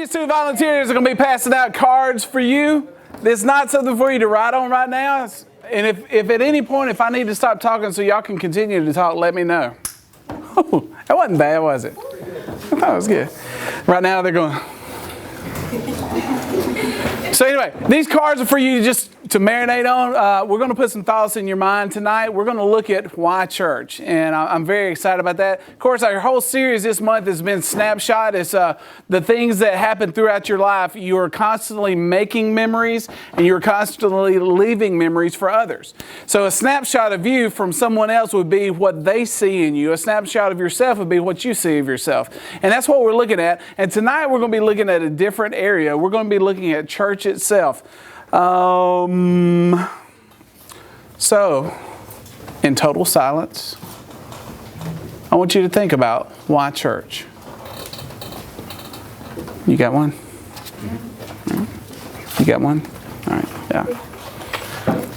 These two volunteers are going to be passing out cards for you. It's not something for you to write on right now. And if at any point, if I need to stop talking so y'all can continue to talk, let me know. Oh, that wasn't bad, was it? I thought it was good. Right now they're going. So anyway, these cards are for you just to marinate on. We're going to put some thoughts in your mind tonight. We're going to look at why church, and I'm very excited about that. Of course, our whole series this month has been Snapshot. It's the things that happen throughout your life. You are constantly making memories, and you're constantly leaving memories for others. So a snapshot of you from someone else would be what they see in you. A snapshot of yourself would be what you see of yourself. And that's what we're looking at. And tonight we're going to be looking at a different area. We're going to be looking at church itself. So, in total silence, I want you to think about why church. You got one? You got one? All right, yeah.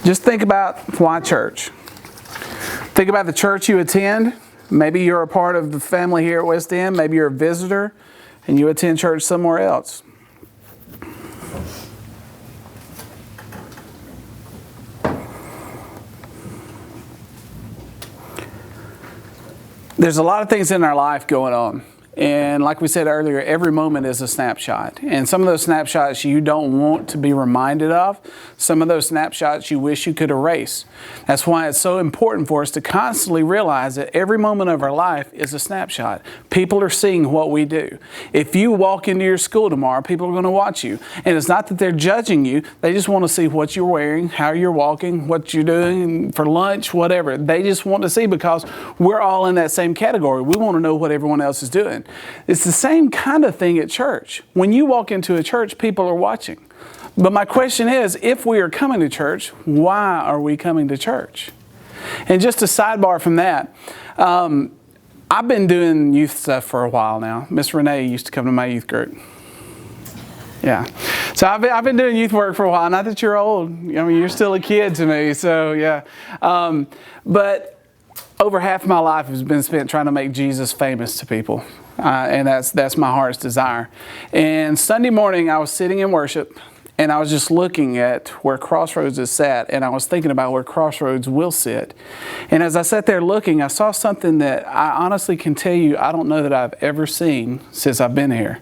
Just think about why church. Think about the church you attend. Maybe you're a part of the family here at West End. Maybe you're a visitor and you attend church somewhere else. There's a lot of things in our life going on. And like we said earlier, every moment is a snapshot. And some of those snapshots you don't want to be reminded of. Some of those snapshots you wish you could erase. That's why it's so important for us to constantly realize that every moment of our life is a snapshot. People are seeing what we do. If you walk into your school tomorrow, people are going to watch you. And it's not that they're judging you. They just want to see what you're wearing, how you're walking, what you're doing for lunch, whatever. They just want to see because we're all in that same category. We want to know what everyone else is doing. It's the same kind of thing at church. When you walk into a church, people are watching. But my question is, if we are coming to church, why are we coming to church? And just a sidebar from that, I've been doing youth stuff for a while now. Miss Renee used to come to my youth group. Yeah. So I've been doing youth work for a while. Not that you're old. I mean, you're still a kid to me. So, yeah. But over half of my life has been spent trying to make Jesus famous to people. And that's my heart's desire. And Sunday morning, I was sitting in worship, and I was just looking at where Crossroads is sat, and I was thinking about where Crossroads will sit. And as I sat there looking, I saw something that I honestly can tell you I don't know that I've ever seen since I've been here.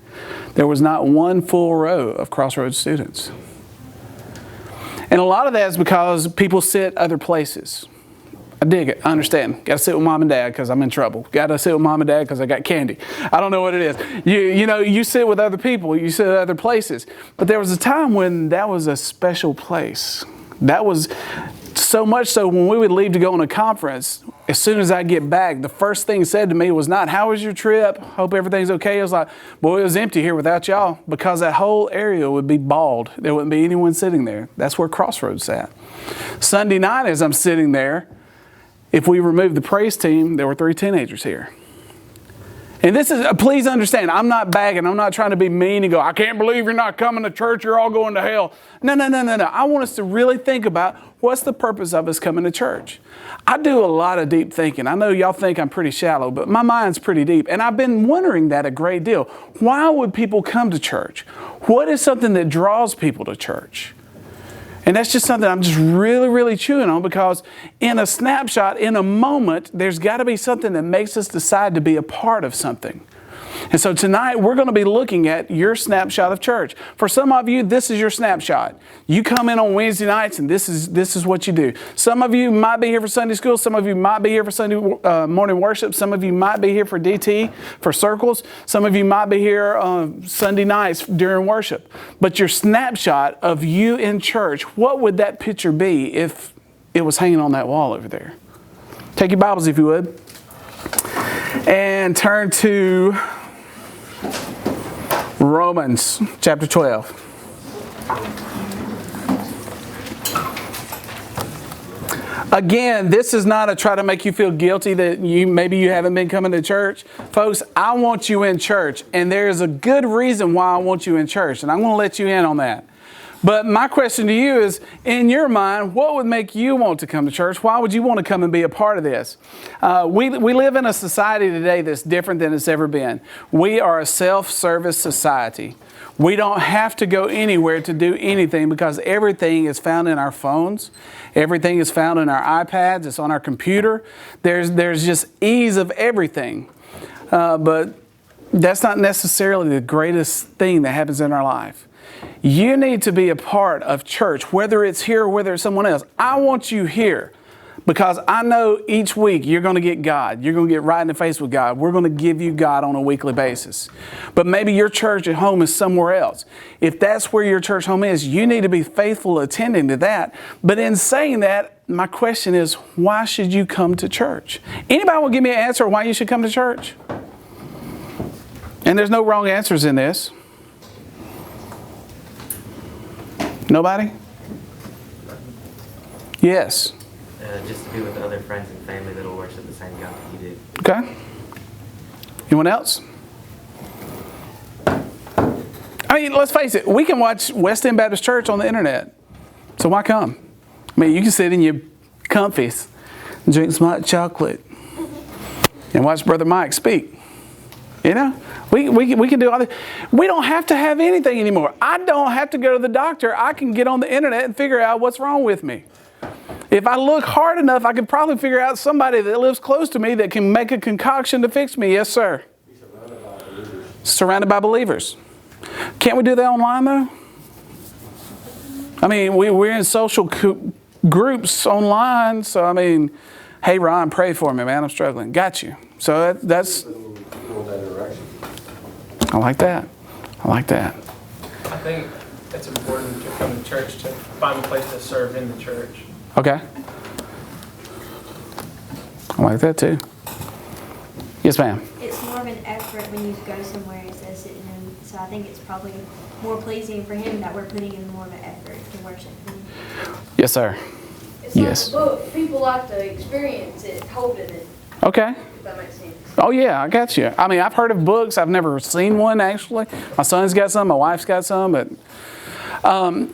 There was not one full row of Crossroads students. And a lot of that is because people sit other places. I dig it. I understand. Got to sit with mom and dad because I'm in trouble. Got to sit with mom and dad because I got candy. I don't know what it is. You sit with other people. You sit at other places. But there was a time when that was a special place. That was so much so when we would leave to go on a conference, as soon as I get back, the first thing said to me was not, "How was your trip? Hope everything's okay." It was like, "Boy, it was empty here without y'all," because that whole area would be bald. There wouldn't be anyone sitting there. That's where Crossroads sat. Sunday night, as I'm sitting there, if we removed the praise team, there were 3 teenagers here. And this is, please understand, I'm not bagging. I'm not trying to be mean and go, "I can't believe you're not coming to church. You're all going to hell." No. I want us to really think about what's the purpose of us coming to church. I do a lot of deep thinking. I know y'all think I'm pretty shallow, but my mind's pretty deep. And I've been wondering that a great deal. Why would people come to church? What is something that draws people to church? And that's just something I'm just really, really chewing on, because in a snapshot, in a moment, there's got to be something that makes us decide to be a part of something. And so tonight, we're going to be looking at your snapshot of church. For some of you, this is your snapshot. You come in on Wednesday nights, and this is what you do. Some of you might be here for Sunday school. Some of you might be here for Sunday morning worship. Some of you might be here for DT, for circles. Some of you might be here Sunday nights during worship. But your snapshot of you in church, what would that picture be if it was hanging on that wall over there? Take your Bibles, if you would, and turn to Romans chapter 12. Again, this is not a try to make you feel guilty that maybe you haven't been coming to church. Folks, I want you in church, and there is a good reason why I want you in church, and I'm going to let you in on that. But my question to you is, in your mind, what would make you want to come to church? Why would you want to come and be a part of this? We live in a society today that's different than it's ever been. We are a self-service society. We don't have to go anywhere to do anything because everything is found in our phones. Everything is found in our iPads. It's on our computer. There's just ease of everything. But that's not necessarily the greatest thing that happens in our life. You need to be a part of church, whether it's here or whether it's someone else. I want you here because I know each week you're going to get God. You're going to get right in the face with God. We're going to give you God on a weekly basis. But maybe your church at home is somewhere else. If that's where your church home is, you need to be faithful attending to that. But in saying that, my question is, why should you come to church? Anybody will give me an answer why you should come to church? And there's no wrong answers in this. Nobody? Yes. Just to be with other friends and family that will worship the same God that you do. Okay. Anyone else? I mean, let's face it. We can watch West End Baptist Church on the internet. So why come? I mean, you can sit in your comfies and drink some hot chocolate and watch Brother Mike speak. You know? We can do all this. We don't have to have anything anymore. I don't have to go to the doctor. I can get on the internet and figure out what's wrong with me. If I look hard enough, I could probably figure out somebody that lives close to me that can make a concoction to fix me. Yes, sir. Surrounded by believers. Can't we do that online, though? I mean, we're in social groups online. So, I mean, hey, Ron, pray for me, man. I'm struggling. Got you. So that's... I like that. I like that. I think it's important to come to church to find a place to serve in the church. Okay. I like that too. Yes, ma'am. It's more of an effort when you go somewhere instead of sitting in. So I think it's probably more pleasing for him that we're putting in more of an effort to worship him. Yes, sir. It's Yes. like a book. People like to experience it, holding it, Okay. if that makes sense. Oh, yeah, I got you. I mean, I've heard of books. I've never seen one, actually. My son's got some. My wife's got some. But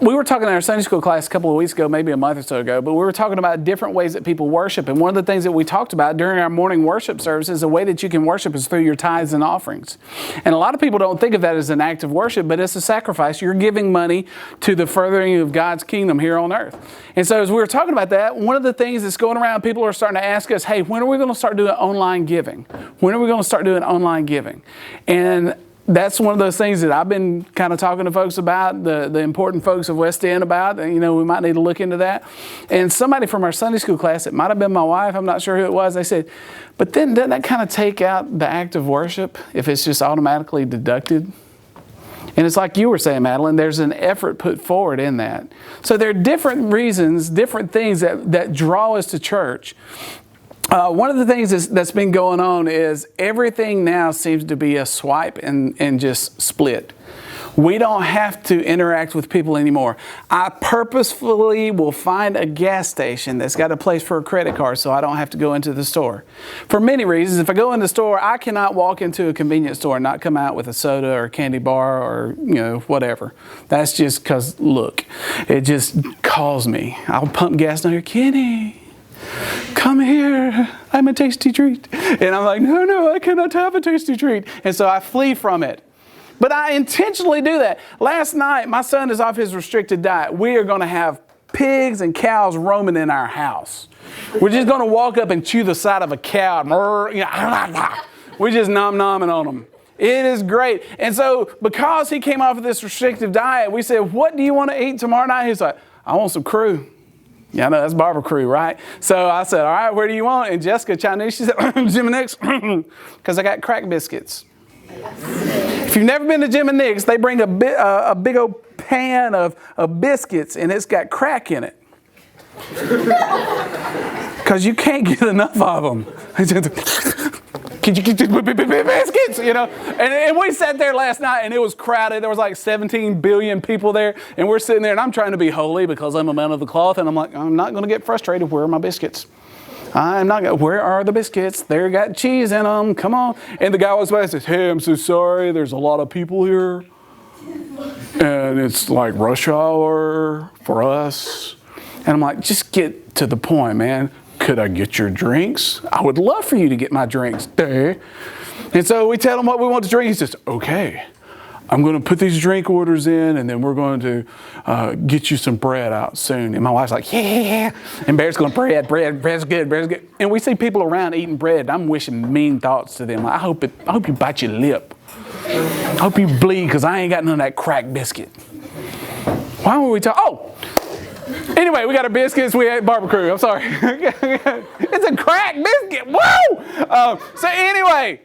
we were talking in our Sunday school class a couple of weeks ago, maybe a month or so ago, but we were talking about different ways that people worship. And one of the things that we talked about during our morning worship service is the way that you can worship is through your tithes and offerings. And a lot of people don't think of that as an act of worship, but it's a sacrifice. You're giving money to the furthering of God's kingdom here on earth. And so as we were talking about that, one of the things that's going around, people are starting to ask us, hey, when are we going to start doing online giving? When are we going to start doing online giving? And that's one of those things that I've been kind of talking to folks about, the important folks of West End about. You know, we might need to look into that. And somebody from our Sunday school class, it might have been my wife, I'm not sure who it was, they said, but then doesn't that kind of take out the act of worship if it's just automatically deducted? And it's like you were saying, Madeline, there's an effort put forward in that. So there are different reasons, different things that draw us to church. One of the things that's been going on is everything now seems to be a swipe and just split. We don't have to interact with people anymore. I purposefully will find a gas station that's got a place for a credit card so I don't have to go into the store. For many reasons, if I go in the store, I cannot walk into a convenience store and not come out with a soda or a candy bar or, you know, whatever. That's just because, look, it just calls me. I'll pump gas down here, Kenny, come here, I'm a tasty treat. And I'm like, no, I cannot have a tasty treat. And so I flee from it. But I intentionally do that. Last night, my son is off his restricted diet. We are going to have pigs and cows roaming in our house. We're just going to walk up and chew the side of a cow. We're just nom-nomming on them. It is great. And so because he came off of this restrictive diet, we said, what do you want to eat tomorrow night? He's like, I want some crew. Yeah, I know, that's Barbara crew, right? So I said, all right, where do you want? And Jessica chimed in. She said, Jim and Nick's, because I got crack biscuits. If you've never been to Jim and Nick's, they bring a big old pan of biscuits, and it's got crack in it. Because you can't get enough of them. Can you get biscuits? You know? And we sat there last night, and it was crowded. There was like 17 billion people there, and we're sitting there, and I'm trying to be holy because I'm a man of the cloth, and I'm like, I'm not going to get frustrated. Where are my biscuits? I'm not going to, where are the biscuits? They got cheese in them. Come on. And the guy was by and says, hey, I'm so sorry. There's a lot of people here. and it's like rush hour for us. And I'm like, just get to the point, man. Could I get your drinks? I would love for you to get my drinks. And so we tell him what we want to drink. He says, okay, I'm going to put these drink orders in, and then we're going to get you some bread out soon. And my wife's like, yeah. And Bear's going, bread's good, bread's good. And we see people around eating bread, and I'm wishing mean thoughts to them. I hope you bite your lip. I hope you bleed, because I ain't got none of that crack biscuit. Why were we talking? Oh! Anyway, we got our biscuits. We ate barbecue. I'm sorry. It's a crack biscuit. Woo! So anyway,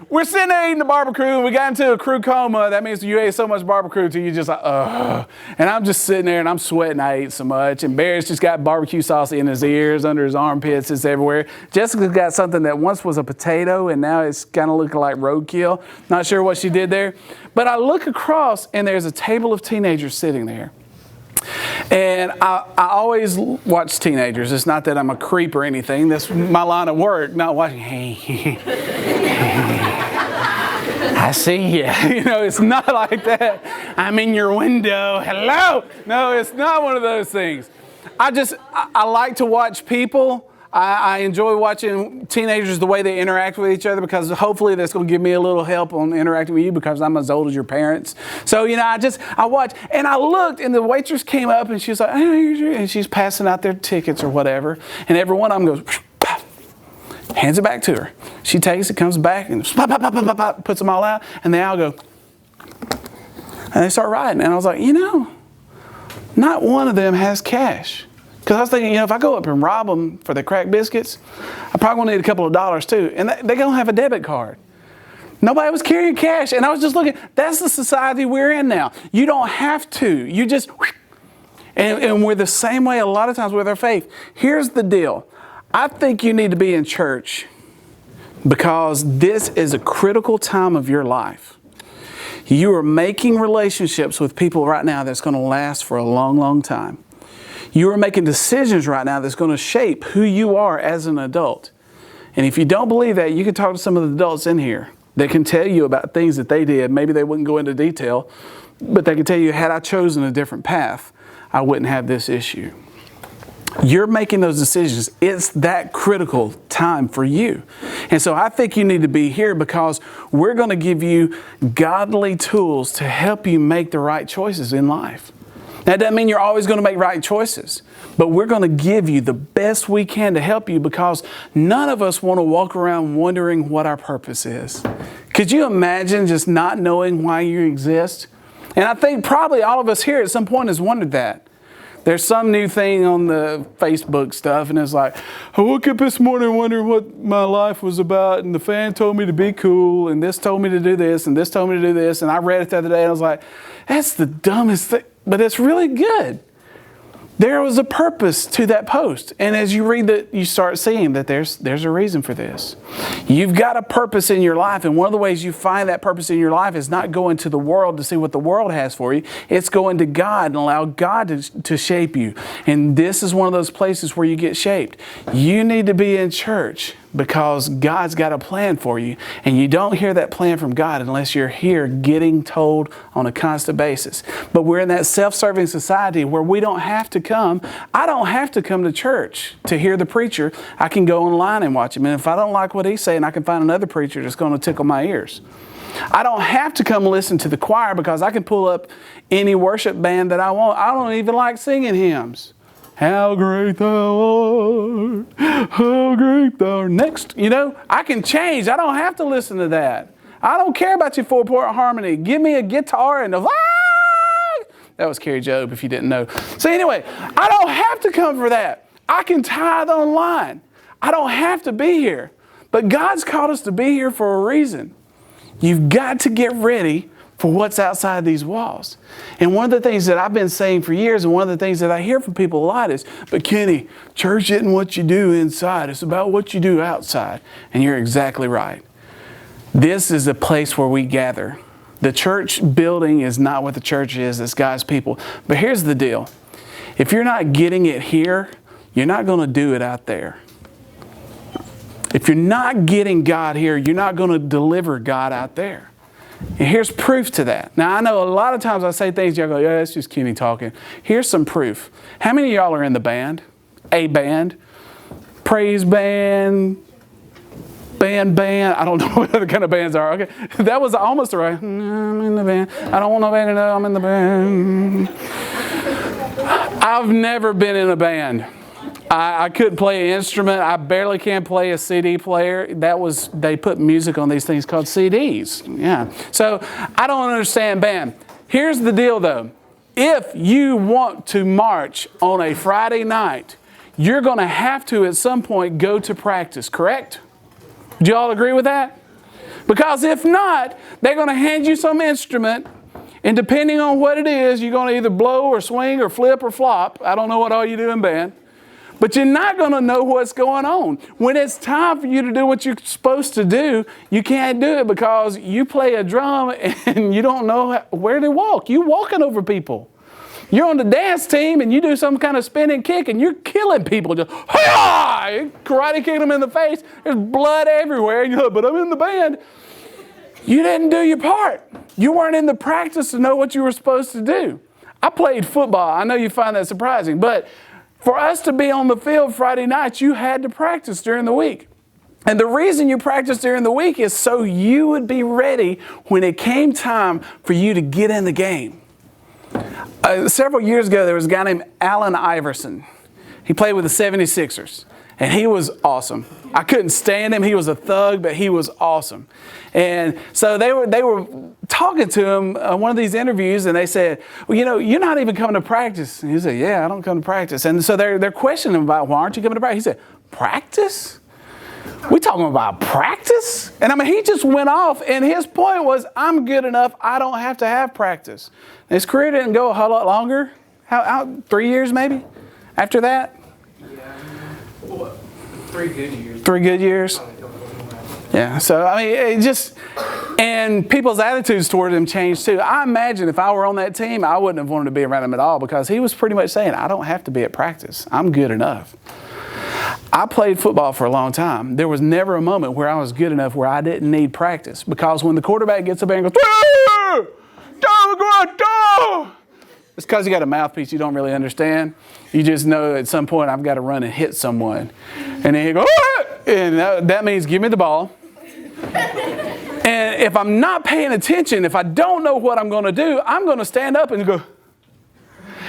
we're sitting there eating the barbecue, and we got into a crew coma. That means you ate so much barbecue till you just like, ugh. And I'm just sitting there, and I'm sweating. I ate so much. And Bear's just got barbecue sauce in his ears, under his armpits. It's everywhere. Jessica's got something that once was a potato, and now it's kind of looking like roadkill. Not sure what she did there. But I look across, and there's a table of teenagers sitting there. And I always watch teenagers. It's not that I'm a creep or anything. That's my line of work, not watching. I see you. You know, it's not like that. I'm in your window. Hello. No, it's not one of those things. I like to watch people. I enjoy watching teenagers, the way they interact with each other, because hopefully that's going to give me a little help on interacting with you, because I'm as old as your parents. So, you know, I watched, and I looked, and the waitress came up, and she was like, and she's passing out their tickets or whatever, and every one of them goes, hands it back to her. She takes it, comes back, and puts them all out, and they all go, and they start riding. And I was like, you know, not one of them has cash. Because I was thinking, you know, if I go up and rob them for the crack biscuits, I probably going to need a couple of dollars too. And they're going to have a debit card. Nobody was carrying cash. And I was just looking, that's the society we're in now. You don't have to. You just, and we're the same way a lot of times with our faith. Here's the deal. I think you need to be in church because this is a critical time of your life. You are making relationships with people right now that's going to last for a long, long time. You are making decisions right now that's going to shape who you are as an adult. And if you don't believe that, you can talk to some of the adults in here that can tell you about things that they did. Maybe they wouldn't go into detail, but they can tell you, had I chosen a different path, I wouldn't have this issue. You're making those decisions. It's that critical time for you. And so I think you need to be here because we're going to give you godly tools to help you make the right choices in life. That doesn't mean you're always going to make right choices, but we're going to give you the best we can to help you because none of us want to walk around wondering what our purpose is. Could you imagine just not knowing why you exist? And I think probably all of us here at some point has wondered that. There's some new thing on the Facebook stuff, and it's like, I woke up this morning wondering what my life was about, and the fan told me to be cool, and this told me to do this, and this told me to do this, and I read it the other day, and I was like, that's the dumbest thing. But it's really good. There was a purpose to that post. And as you read that, you start seeing that there's a reason for this. You've got a purpose in your life. And one of the ways you find that purpose in your life is not going to the world to see what the world has for you. It's going to God and allow God to shape you. And this is one of those places where you get shaped. You need to be in church because God's got a plan for you. And you don't hear that plan from God unless you're here getting told on a constant basis. But we're in that self-serving society where we don't have to come. I don't have to come to church to hear the preacher. I can go online and watch him. And if I don't like what he's saying, I can find another preacher that's going to tickle my ears. I don't have to come listen to the choir because I can pull up any worship band that I want. I don't even like singing hymns. How great thou art, how great thou art. Next, you know, I can change. I don't have to listen to that. I don't care about your 4-part harmony. Give me a guitar and a that was Carrie Job if you didn't know. So anyway, I don't have to come for that. I can tithe online. I don't have to be here. But God's called us to be here for a reason. You've got to get ready for what's outside these walls. And one of the things that I've been saying for years, and one of the things that I hear from people a lot is, but Kenny, church isn't what you do inside. It's about what you do outside. And you're exactly right. This is a place where we gather. The church building is not what the church is. It's God's people. But here's the deal. If you're not getting it here, you're not going to do it out there. If you're not getting God here, you're not going to deliver God out there. And here's proof to that. Now, I know a lot of times I say things, y'all go, yeah, that's just Kenny talking. Here's some proof. How many of y'all are in the band? A band? Praise band? Band. I don't know what other kind of bands are. Okay, that was almost the right. I'm in the band. I don't want nobody to know I'm in the band. I've never been in a band. I couldn't play an instrument. I barely can play a CD player. They put music on these things called CDs. Yeah. So I don't understand band. Here's the deal though. If you want to march on a Friday night, you're going to have to at some point go to practice, correct? Do you all agree with that? Because if not, they're going to hand you some instrument, and depending on what it is, you're going to either blow or swing or flip or flop. I don't know what all you do in band. But you're not going to know what's going on. When it's time for you to do what you're supposed to do, you can't do it because you play a drum and you don't know where to walk. You're walking over people. You're on the dance team and you do some kind of spinning kick and you're killing people. Just, hi-yah! Karate kick them in the face. There's blood everywhere. And you're like, but I'm in the band. You didn't do your part. You weren't in the practice to know what you were supposed to do. I played football. I know you find that surprising, but for us to be on the field Friday nights, you had to practice during the week. And the reason you practice during the week is so you would be ready when it came time for you to get in the game. Several years ago, there was a guy named Allen Iverson. He played with the 76ers, and he was awesome. I couldn't stand him. He was a thug, but he was awesome. And so they were talking to him on one of these interviews, and they said, well, you know, you're not even coming to practice. And he said, yeah, I don't come to practice. And so they're questioning him about, why aren't you coming to practice? He said, practice? We talking about practice? And I mean, he just went off, and his point was, I'm good enough. I don't have to have practice. And his career didn't go a whole lot longer. How 3 years maybe after that? Yeah. Well, 3 good years. 3 good years? Yeah, so I mean, it just, and people's attitudes toward him changed too. I imagine if I were on that team, I wouldn't have wanted to be around him at all because he was pretty much saying, I don't have to be at practice. I'm good enough. I played football for a long time. There was never a moment where I was good enough where I didn't need practice because when the quarterback gets up there and goes, it's because you got a mouthpiece you don't really understand. You just know at some point I've got to run and hit someone. And then he goes, and that means give me the ball. And if I'm not paying attention, if I don't know what I'm going to do, I'm going to stand up and go.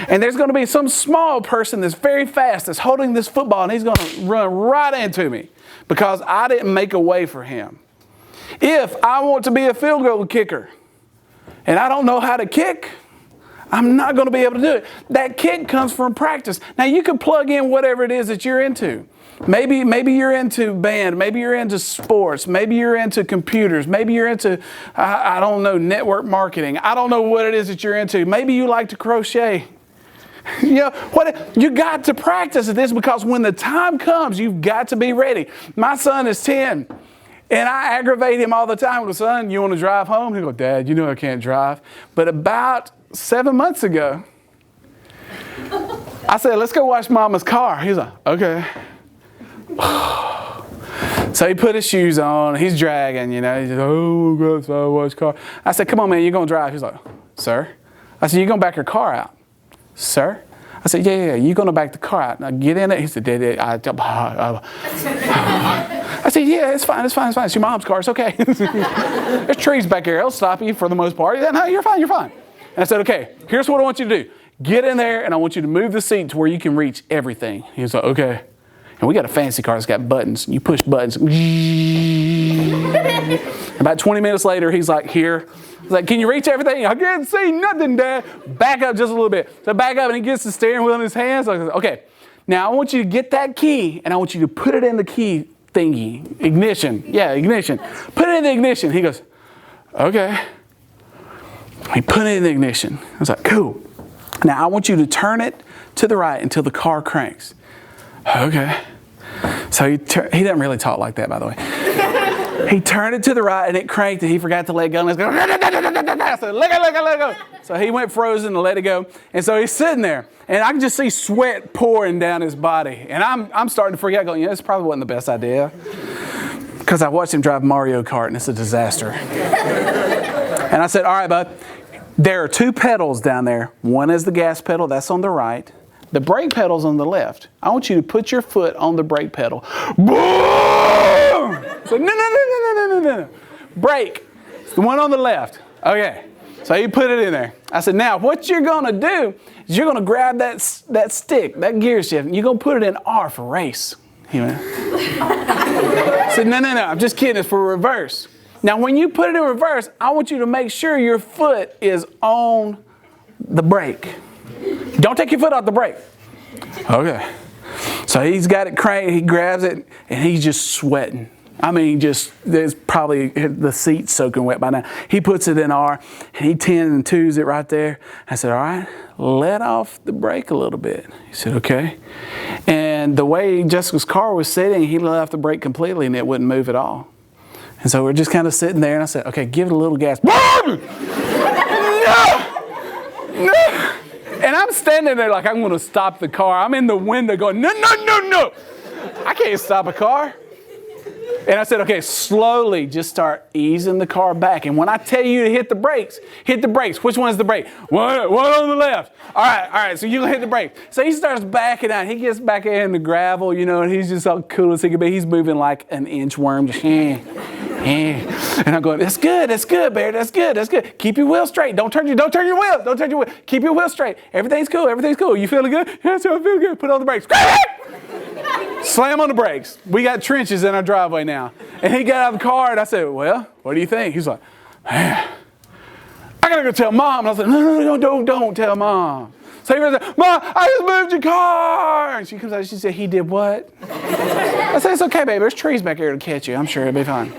And there's going to be some small person that's very fast that's holding this football and he's going to run right into me because I didn't make a way for him. If I want to be a field goal kicker and I don't know how to kick, I'm not going to be able to do it. That kick comes from practice. Now you can plug in whatever it is that you're into. Maybe you're into band. Maybe you're into sports. Maybe you're into computers. Maybe you're into, I don't know, network marketing. I don't know what it is that you're into. Maybe you like to crochet. You know, you got to practice at this because when the time comes, you've got to be ready. My son is 10, and I aggravate him all the time. I go, son, you want to drive home? He goes, Dad, you know I can't drive. But about 7 months ago, I said, let's go wash Mama's car. He's like, okay. So he put his shoes on. He's dragging, you know. He's like, oh, God, so I wash car. I said, come on, man, you're going to drive. He's like, sir? I said, you're going to back your car out. Sir? I said, yeah, you're going to back the car out. Now get in it. He said, Dad, I said, yeah, it's fine. It's your mom's car. It's okay. There's trees back here. It'll stop you for the most part. No, you're fine. And I said, okay, here's what I want you to do. Get in there, and I want you to move the seat to where you can reach everything. He was like, okay. And we got a fancy car that's got buttons. You push buttons. About 20 minutes later, he's like, here. I was like, can you reach everything? I can't see nothing, Dad. Back up just a little bit. So back up, and he gets the steering wheel in his hands. I said, okay, now I want you to get that key, and I want you to put it in the key thingy. Ignition. Yeah, ignition. Put it in the ignition. He goes, okay. He put it in the ignition. I was like, cool. Now I want you to turn it to the right until the car cranks. Okay. So he doesn't really talk like that, by the way. He turned it to the right and it cranked and he forgot to let go. And it's going, I said, let go. So he went frozen and let it go. And so he's sitting there and I can just see sweat pouring down his body. And I'm starting to freak out going, this probably wasn't the best idea. Because I watched him drive Mario Kart and it's a disaster. And I said, all right, bud, there are 2 pedals down there. One is the gas pedal, that's on the right. The brake pedal's on the left. I want you to put your foot on the brake pedal. Boom! I said, no. Brake. It's the one on the left. Okay. So he put it in there. I said, now what you're going to do is you're going to grab that stick, that gear shift, and you're going to put it in R for race. He went, I said, no, I'm just kidding. It's for reverse. Now, when you put it in reverse, I want you to make sure your foot is on the brake. Don't take your foot off the brake. Okay. So he's got it cranked. He grabs it, and he's just sweating. I mean, there's probably the seat soaking wet by now. He puts it in R, and he 10 and 2s it right there. I said, all right, let off the brake a little bit. He said, okay. And the way Jessica's car was sitting, he let off the brake completely, and it wouldn't move at all. And so we're just kind of sitting there, and I said, okay, give it a little gas. No! And I'm standing there like I'm going to stop the car. I'm in the window going, no. I can't stop a car. And I said, okay, slowly just start easing the car back. And when I tell you to hit the brakes. Which one's the brake? One on the left. All right, so you're going to hit the brake. So he starts backing out. He gets back in the gravel, and he's just all cool as he can be. He's moving like an inchworm. Just, And I'm going, that's good, Bear, that's good. Keep your wheel straight. Don't turn your wheel. Keep your wheel straight. Everything's cool. You feeling good? Yes, I feel good. Put on the brakes. Slam on the brakes. We got trenches in our driveway now. And he got out of the car, and I said, well, what do you think? He's like, man, I got to go tell Mom. And I said, no, don't tell Mom. So he said, Mom, I just moved your car. And she comes out and she said, he did what? I said, it's okay, baby. There's trees back here to catch you. I'm sure it'll be fine.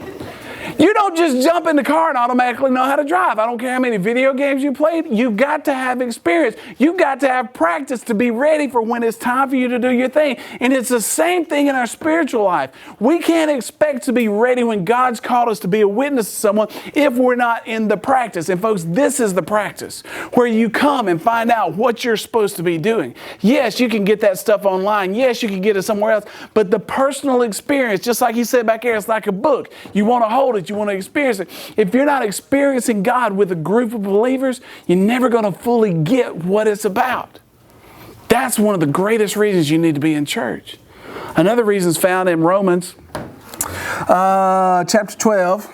You don't just jump in the car and automatically know how to drive. I don't care how many video games you played. You've got to have experience. You've got to have practice to be ready for when it's time for you to do your thing. And it's the same thing in our spiritual life. We can't expect to be ready when God's called us to be a witness to someone if we're not in the practice. And folks, this is the practice where you come and find out what you're supposed to be doing. Yes, you can get that stuff online. Yes, you can get it somewhere else. But the personal experience, just like he said back here, it's like a book. You want to hold it. You want to experience it. If you're not experiencing God with a group of believers, you're never going to fully get what it's about. That's one of the greatest reasons you need to be in church. Another reason is found in Romans chapter 12,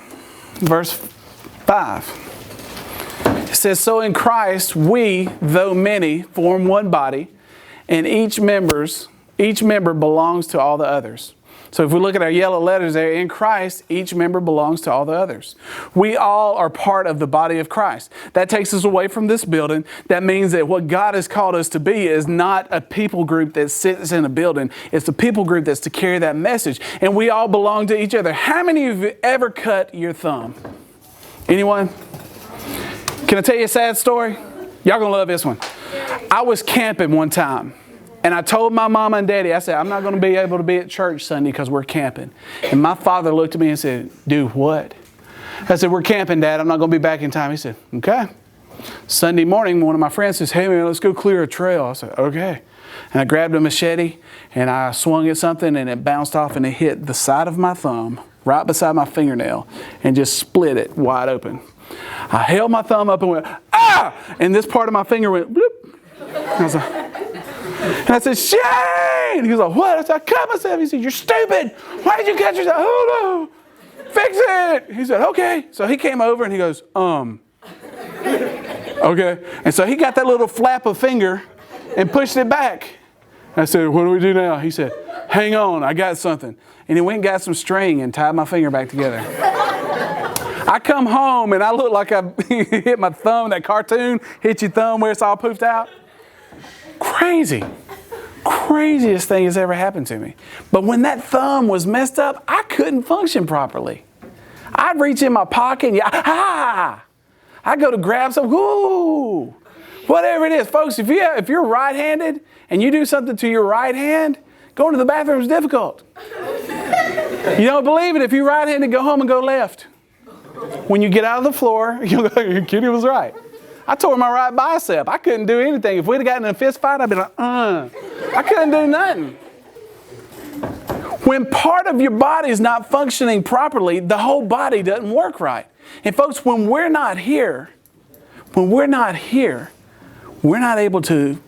verse 5. It says, so in Christ we, though many, form one body, and each member belongs to all the others. So if we look at our yellow letters there, in Christ, each member belongs to all the others. We all are part of the body of Christ. That takes us away from this building. That means that what God has called us to be is not a people group that sits in a building. It's a people group that's to carry that message. And we all belong to each other. How many of you ever cut your thumb? Anyone? Can I tell you a sad story? Y'all gonna love this one. I was camping one time. And I told my mama and daddy, I said, I'm not going to be able to be at church Sunday because we're camping. And my father looked at me and said, do what? I said, we're camping, Dad. I'm not going to be back in time. He said, okay. Sunday morning, one of my friends says, hey, man, let's go clear a trail. I said, okay. And I grabbed a machete and I swung at something and it bounced off and it hit the side of my thumb right beside my fingernail and just split it wide open. I held my thumb up and went, ah! And this part of my finger went, bloop. I was like, and I said, Shane! He was like, what? I said, I cut myself. He said, you're stupid. Why did you cut yourself? Oh, no. Fix it. He said, okay. So he came over and he goes, okay. And so he got that little flap of finger and pushed it back. I said, what do we do now? He said, hang on, I got something. And he went and got some string and tied my finger back together. I come home and I look like I hit my thumb, that cartoon, hit your thumb where it's all poofed out. Crazy. Craziest thing has ever happened to me. But when that thumb was messed up, I couldn't function properly. I'd reach in my pocket and I'd go to grab some, whoo, whatever it is. Folks, if you're right-handed and you do something to your right hand, going to the bathroom is difficult. You don't believe it? If you're right-handed, go home and go left. When you get out of the floor, you'll go, Kenny was right. I tore my right bicep. I couldn't do anything. If we'd have gotten in a fist fight, I'd be like, I couldn't do nothing. When part of your body is not functioning properly, the whole body doesn't work right. And folks, when we're not here, we're not able to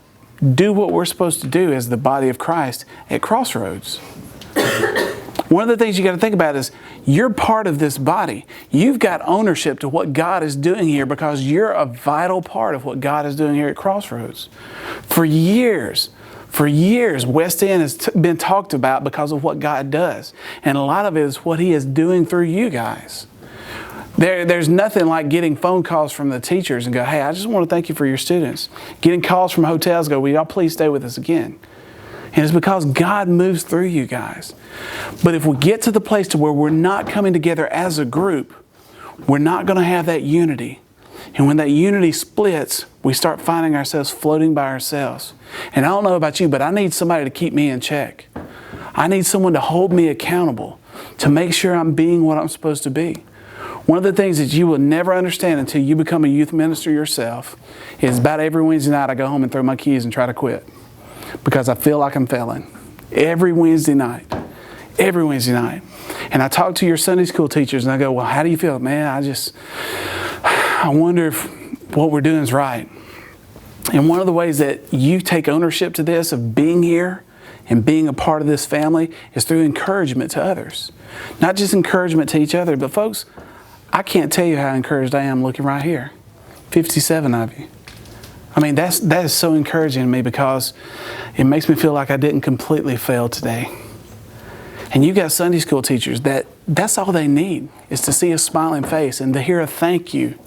do what we're supposed to do as the body of Christ at Crossroads. One of the things you got to think about is you're part of this body. You've got ownership to what God is doing here because you're a vital part of what God is doing here at Crossroads. For years, West End has been talked about because of what God does. And a lot of it is what He is doing through you guys. There's nothing like getting phone calls from the teachers and go, hey, I just want to thank you for your students. Getting calls from hotels, go, will y'all please stay with us again? And it's because God moves through you guys. But if we get to the place to where we're not coming together as a group, we're not going to have that unity. And when that unity splits, we start finding ourselves floating by ourselves. And I don't know about you, but I need somebody to keep me in check. I need someone to hold me accountable, to make sure I'm being what I'm supposed to be. One of the things that you will never understand until you become a youth minister yourself is about every Wednesday night I go home and throw my keys and try to quit. Because I feel like I'm failing. Every Wednesday night. And I talk to your Sunday school teachers and I go, well, how do you feel? Man, I wonder if what we're doing is right. And one of the ways that you take ownership to this of being here and being a part of this family is through encouragement to others. Not just encouragement to each other, but folks, I can't tell you how encouraged I am looking right here. 57 of you. I mean, that is so encouraging to me because it makes me feel like I didn't completely fail today. And you got Sunday school teachers that's all they need is to see a smiling face and to hear a thank you.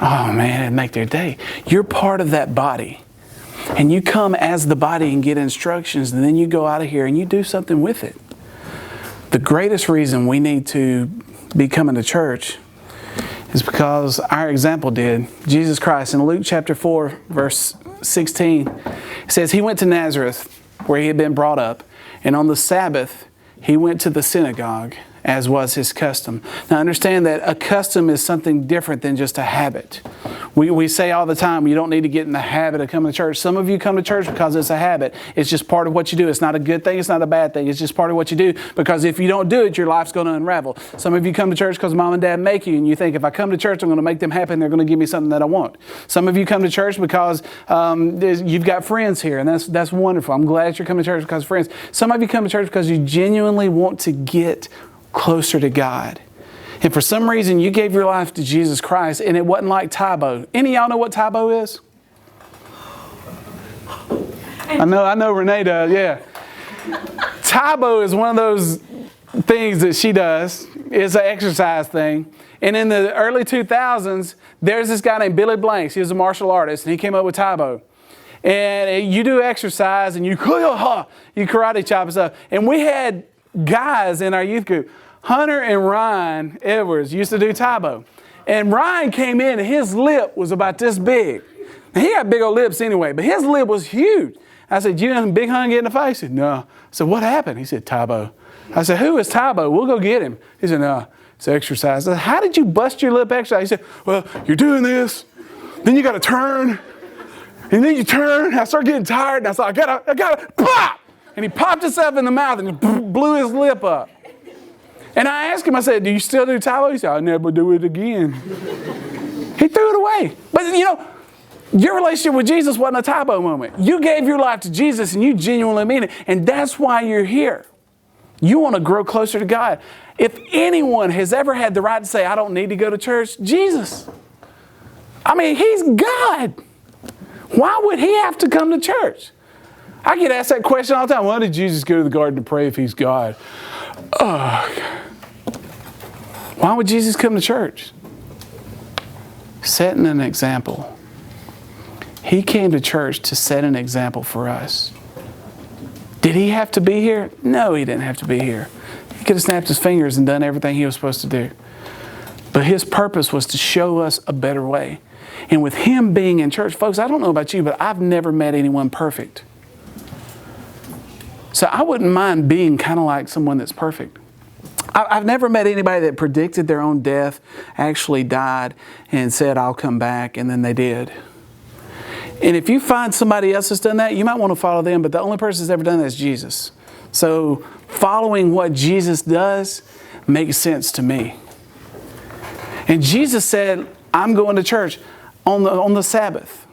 Oh man, it'd make their day. You're part of that body. And you come as the body and get instructions and then you go out of here and you do something with it. The greatest reason we need to be coming to church is because our example did. Jesus Christ in Luke chapter 4 verse 16 it says He went to Nazareth where He had been brought up, and on the Sabbath He went to the synagogue as was His custom. Now understand that a custom is something different than just a habit. We say all the time, you don't need to get in the habit of coming to church. Some of you come to church because it's a habit. It's just part of what you do. It's not a good thing. It's not a bad thing. It's just part of what you do because if you don't do it, your life's going to unravel. Some of you come to church because mom and dad make you and you think if I come to church, I'm going to make them happy and they're going to give me something that I want. Some of you come to church because you've got friends here and that's wonderful. I'm glad you're coming to church because of friends. Some of you come to church because you genuinely want to get closer to God. And for some reason, you gave your life to Jesus Christ, and it wasn't like Tybo. Any of y'all know what Tybo is? I know Renee does, yeah. Tybo is one of those things that she does. It's an exercise thing. And in the early 2000s, there's this guy named Billy Blanks. He was a martial artist, and he came up with Tybo. And you do exercise, and you karate chop and stuff. And we had guys in our youth group. Hunter and Ryan Edwards used to do Tybo. And Ryan came in and his lip was about this big. Now, he got big old lips anyway, but his lip was huge. I said, you done Big Hun get in the face? He said, no. I said, what happened? He said, Tybo. I said, who is Tybo? We'll go get him. He said, no, it's exercise. I said, how did you bust your lip exercise? He said, well, you're doing this, then you got to turn, and then you turn. I started getting tired, and I said, I gotta, pop! And he popped himself in the mouth and blew his lip up. And I asked him, I said, do you still do Tybo? He said, I'll never do it again. He threw it away. But you know, your relationship with Jesus wasn't a Tybo moment. You gave your life to Jesus and you genuinely mean it. And that's why you're here. You want to grow closer to God. If anyone has ever had the right to say, I don't need to go to church, Jesus. I mean, He's God. Why would He have to come to church? I get asked that question all the time. Why did Jesus go to the garden to pray if He's God? Why would Jesus come to church? Setting an example. He came to church to set an example for us. Did He have to be here? No, He didn't have to be here. He could have snapped His fingers and done everything He was supposed to do. But His purpose was to show us a better way. And with Him being in church, folks, I don't know about you, but I've never met anyone perfect. So I wouldn't mind being kind of like someone that's perfect. I've never met anybody that predicted their own death, actually died, and said, I'll come back, and then they did. And if you find somebody else that's done that, you might want to follow them, but the only person that's ever done that is Jesus. So following what Jesus does makes sense to me. And Jesus said, I'm going to church on the Sabbath.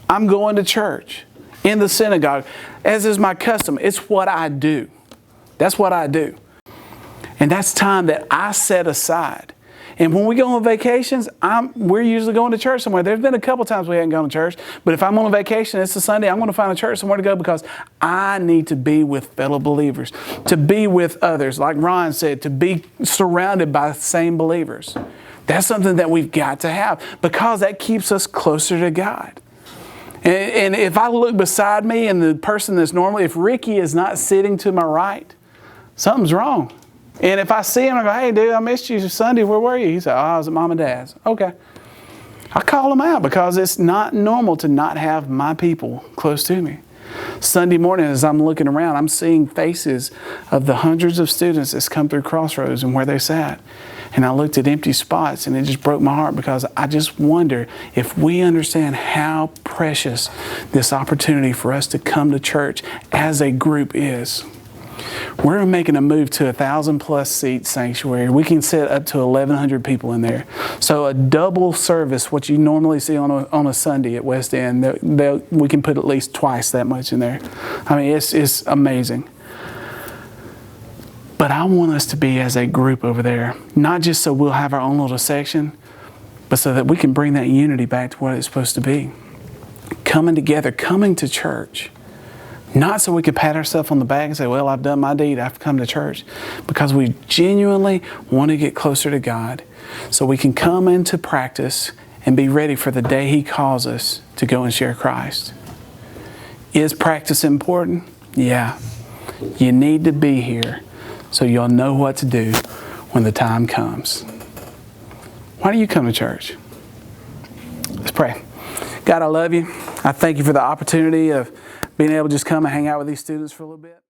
I'm going to church in the synagogue, as is my custom. It's what I do. That's what I do. And that's time that I set aside. And when we go on vacations, we're usually going to church somewhere. There's been a couple times we haven't gone to church, but if I'm on a vacation, it's a Sunday, I'm going to find a church somewhere to go because I need to be with fellow believers, to be with others, like Ron said, to be surrounded by the same believers. That's something that we've got to have because that keeps us closer to God. And if I look beside me and the person that's normally, if Ricky is not sitting to my right, something's wrong. And if I see him, I go, hey, dude, I missed you Sunday. Where were you? He said, I was at Mom and Dad's. Okay. I call him out because it's not normal to not have my people close to me. Sunday morning, as I'm looking around, I'm seeing faces of the hundreds of students that's come through Crossroads and where they sat. And I looked at empty spots and it just broke my heart because I just wonder if we understand how precious this opportunity for us to come to church as a group is. We're making a move to 1,000+ seat sanctuary. We can sit up to 1,100 people in there. So a double service, what you normally see on a Sunday at West End, we can put at least twice that much in there. I mean, it's amazing. But I want us to be as a group over there, not just so we'll have our own little section, but so that we can bring that unity back to what it's supposed to be. Coming together, coming to church. Not so we could pat ourselves on the back and say, well, I've done my deed, I've come to church. Because we genuinely want to get closer to God so we can come into practice and be ready for the day He calls us to go and share Christ. Is practice important? Yeah. You need to be here so you'll know what to do when the time comes. Why do you come to church? Let's pray. God, I love you. I thank you for the opportunity of being able to just come and hang out with these students for a little bit.